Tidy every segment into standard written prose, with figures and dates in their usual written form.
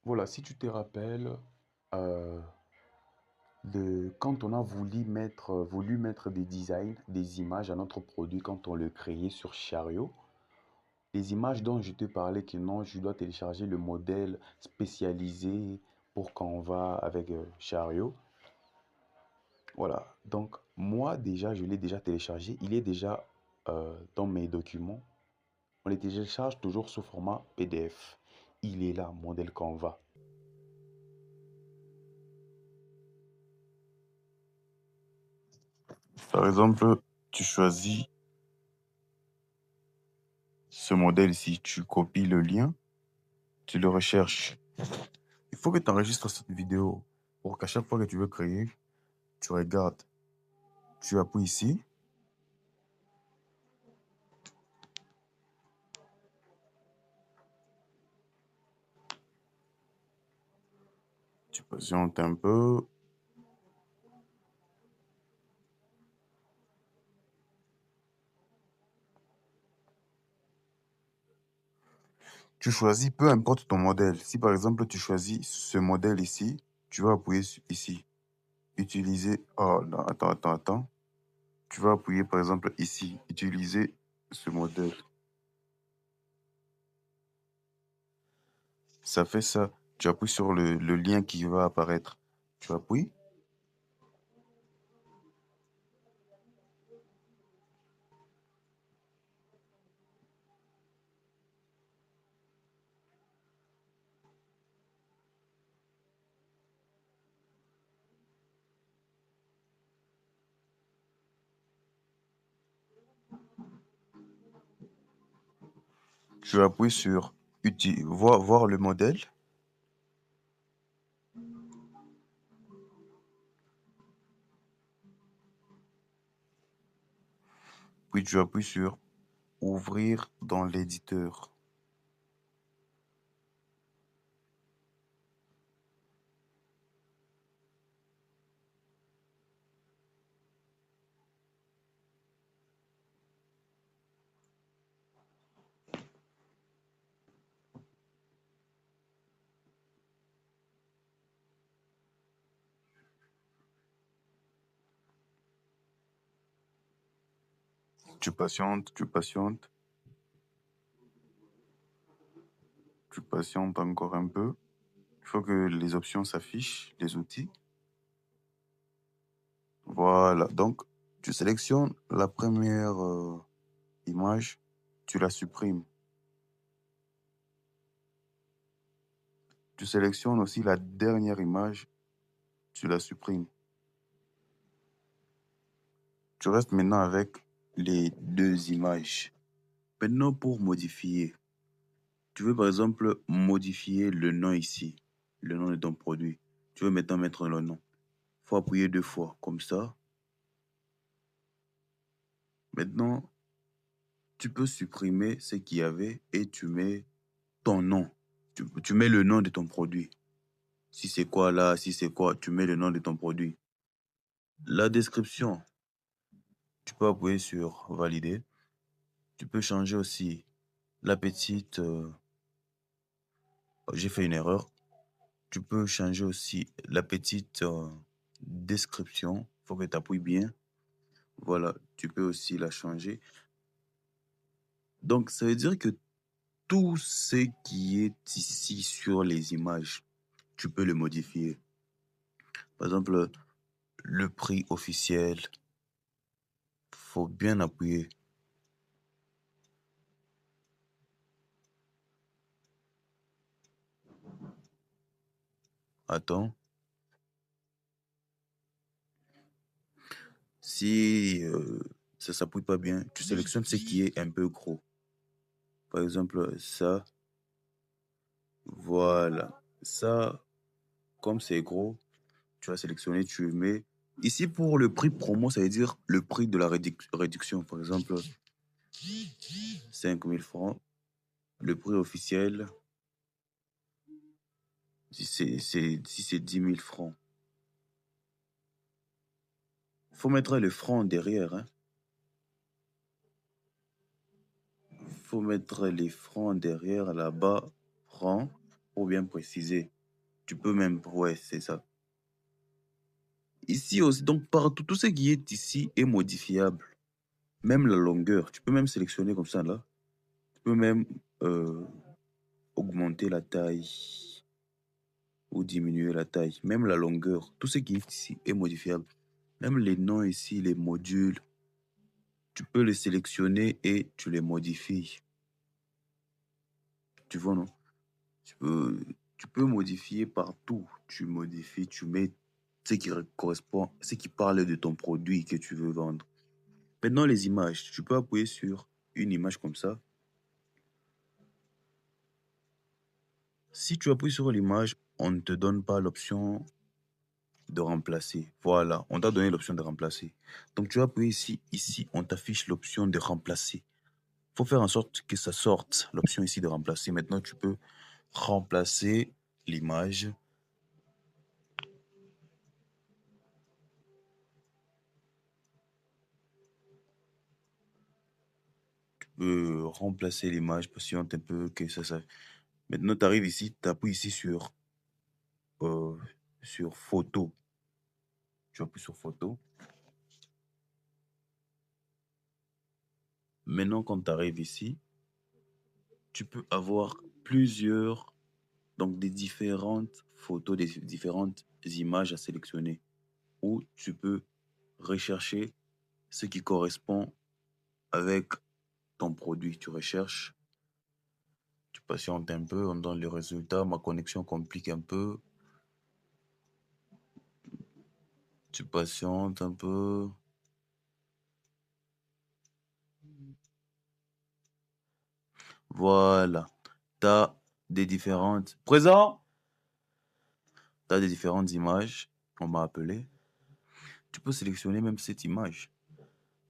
Voilà, si tu te rappelles, euh, quand on a voulu mettre des designs, des images à notre produit, quand on le créait sur Chariot, les images dont je te parlais que non, je dois télécharger le modèle spécialisé pour Canva avec Chariot. Voilà, donc moi déjà, je l'ai déjà téléchargé, il est déjà dans mes documents. On les télécharge toujours sous format PDF. Il est là, modèle Canva. Par exemple, tu choisis ce modèle ici, tu copies le lien, tu le recherches. Il faut que tu enregistres cette vidéo pour qu'à chaque fois que tu veux créer, tu regardes, tu appuies ici, tu patientes un peu, tu choisis peu importe ton modèle. Si par exemple tu choisis ce modèle ici, tu vas appuyer ici. Utiliser, oh non, attends. Tu vas appuyer par exemple ici, utiliser ce modèle. Ça fait ça. Tu appuies sur le lien qui va apparaître. Tu appuies. Tu appuies sur voir le modèle. Puis tu appuies sur ouvrir dans l'éditeur. Tu patientes encore un peu. Il faut que les options s'affichent, les outils. Voilà, donc tu sélectionnes la première image, tu la supprimes. Tu sélectionnes aussi la dernière image, tu la supprimes. Tu restes maintenant avec les deux images. Maintenant, pour modifier, tu veux par exemple modifier le nom ici, le nom de ton produit. Tu veux maintenant mettre le nom. Il faut appuyer deux fois, comme ça. Maintenant, tu peux supprimer ce qu'il y avait et tu mets ton nom. Tu mets le nom de ton produit. Si c'est quoi là, si c'est quoi, tu mets le nom de ton produit. La description, tu peux appuyer sur valider. Tu peux changer aussi la petite... j'ai fait une erreur. Tu peux changer aussi la petite description. Il faut que tu appuies bien. Voilà, tu peux aussi la changer. Donc, ça veut dire que tout ce qui est ici sur les images, tu peux le modifier. Par exemple, le prix officiel, faut bien appuyer. Attends. Si ça s'appuie pas bien, tu sélectionnes ce qui est un peu gros. Par exemple, ça. Voilà. Ça, comme c'est gros, tu vas sélectionner, tu mets. Ici, pour le prix promo, ça veut dire le prix de la réduction. Par exemple, 5 000 francs. Le prix officiel, si c'est 10 000 francs. Faut mettre le franc derrière. Hein. Faut mettre les francs derrière là-bas. Francs. pour bien préciser. Tu peux même, ouais, c'est ça. Ici aussi, donc partout, tout ce qui est ici est modifiable. Même la longueur, tu peux même sélectionner comme ça là. Tu peux même augmenter la taille ou diminuer la taille. Même la longueur, tout ce qui est ici est modifiable. Même les noms ici, les modules, tu peux les sélectionner et tu les modifies. Tu vois, non? Tu peux, tu peux modifier partout. Tu modifies, tu mets ce qui correspond, ce qui parle de ton produit que tu veux vendre. Maintenant, les images. Tu peux appuyer sur une image comme ça. Si tu appuies sur l'image, on ne te donne pas l'option de remplacer. Voilà, on t'a donné l'option de remplacer. Donc, tu appuies ici. Ici, on t'affiche l'option de remplacer. Il faut faire en sorte que ça sorte, l'option ici de remplacer. Maintenant, tu peux remplacer l'image. Remplacer l'image, patiente un peu, que ça. Maintenant, tu arrives ici, tu appuies ici euh, sur photo. Tu appuies sur photo. Maintenant, quand tu arrives ici, tu peux avoir plusieurs, donc des différentes photos, des différentes images à sélectionner. Ou tu peux rechercher ce qui correspond avec ton produit. Tu recherches, tu patientes un peu, on donne le résultat. Ma connexion complique un peu. Tu patientes un peu. Voilà. Tu as des différentes. Présent! Tu as des différentes images. On m'a appelé. Tu peux sélectionner même cette image.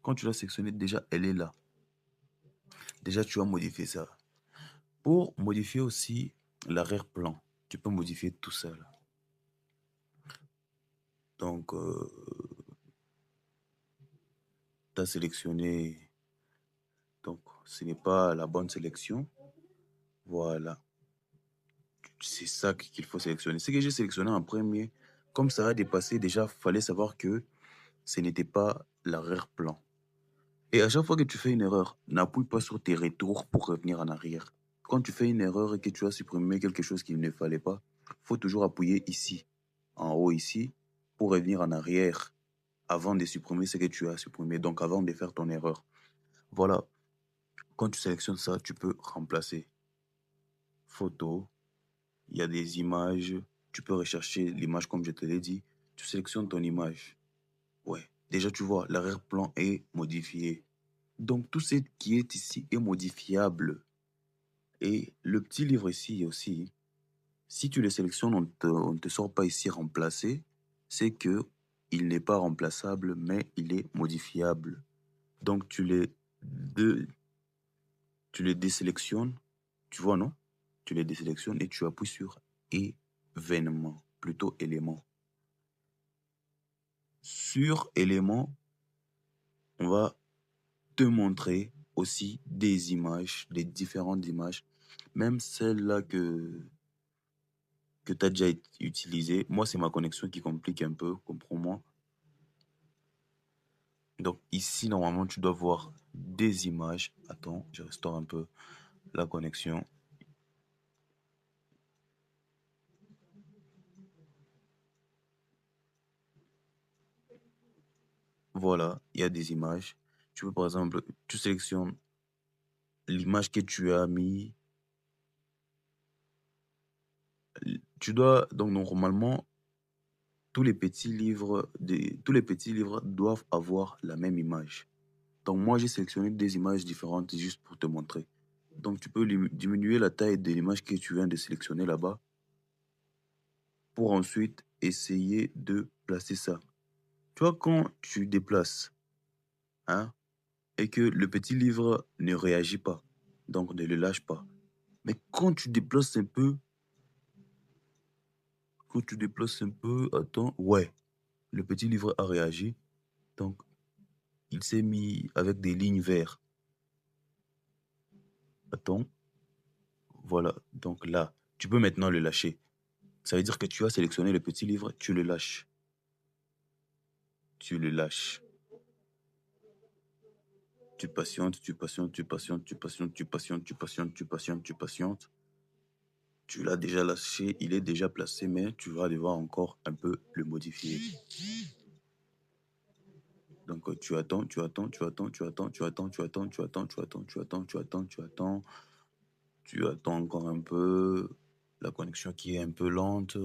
Quand tu l'as sélectionnée, déjà, elle est là. Déjà, tu as modifié ça. Pour modifier aussi l'arrière-plan, tu peux modifier tout ça là. Donc, tu as sélectionné. Donc, ce n'est pas la bonne sélection. Voilà. C'est ça qu'il faut sélectionner. Ce que j'ai sélectionné en premier, comme ça a dépassé, déjà, il fallait savoir que ce n'était pas l'arrière-plan. Et à chaque fois que tu fais une erreur, n'appuie pas sur tes retours pour revenir en arrière. Quand tu fais une erreur et que tu as supprimé quelque chose qu'il ne fallait pas, il faut toujours appuyer ici, en haut ici, pour revenir en arrière avant de supprimer ce que tu as supprimé, donc avant de faire ton erreur. Voilà, quand tu sélectionnes ça, tu peux remplacer. Photo, il y a des images, tu peux rechercher l'image comme je te l'ai dit, tu sélectionnes ton image. Ouais, déjà tu vois, l'arrière-plan est modifié. Donc tout ce qui est ici est modifiable. Et le petit livre ici aussi, si tu le sélectionnes, on ne te sort pas ici remplacé, c'est que il n'est pas remplaçable, mais il est modifiable. Donc tu les désélectionnes, tu vois, non? Tu les désélectionnes et tu appuies sur événement, plutôt élément. Sur élément, on va te montrer aussi des images, des différentes images, même celles-là que tu as déjà utilisées. Moi, c'est ma connexion qui complique un peu, comprends-moi. Donc ici, normalement, tu dois voir des images. Attends, je restaure un peu la connexion. Voilà, il y a des images. Tu peux, par exemple, tu sélectionnes l'image que tu as mis. Tu dois, donc normalement, tous les petits livres doivent avoir la même image. Donc moi, j'ai sélectionné des images différentes juste pour te montrer. Donc tu peux diminuer la taille de l'image que tu viens de sélectionner là-bas pour ensuite essayer de placer ça. Tu vois, quand tu déplaces, hein, et que le petit livre ne réagit pas, donc ne le lâche pas. Mais quand tu déplaces un peu, attends, ouais, le petit livre a réagi, donc il s'est mis avec des lignes vertes. Attends, voilà, donc là. Tu peux maintenant le lâcher. Ça veut dire que tu as sélectionné le petit livre, tu le lâches. Tu le lâches. Tu patientes, tu patientes, tu patientes, tu patientes, tu patientes, tu patientes, tu patientes, tu patientes. Tu l'as déjà lâché, il est déjà placé, mais tu vas devoir encore un peu le modifier. Donc tu attends, tu attends, tu attends, tu attends, tu attends, tu attends, tu attends, tu attends, tu attends, tu attends, tu attends, tu attends encore un peu. La connexion qui est un peu lente.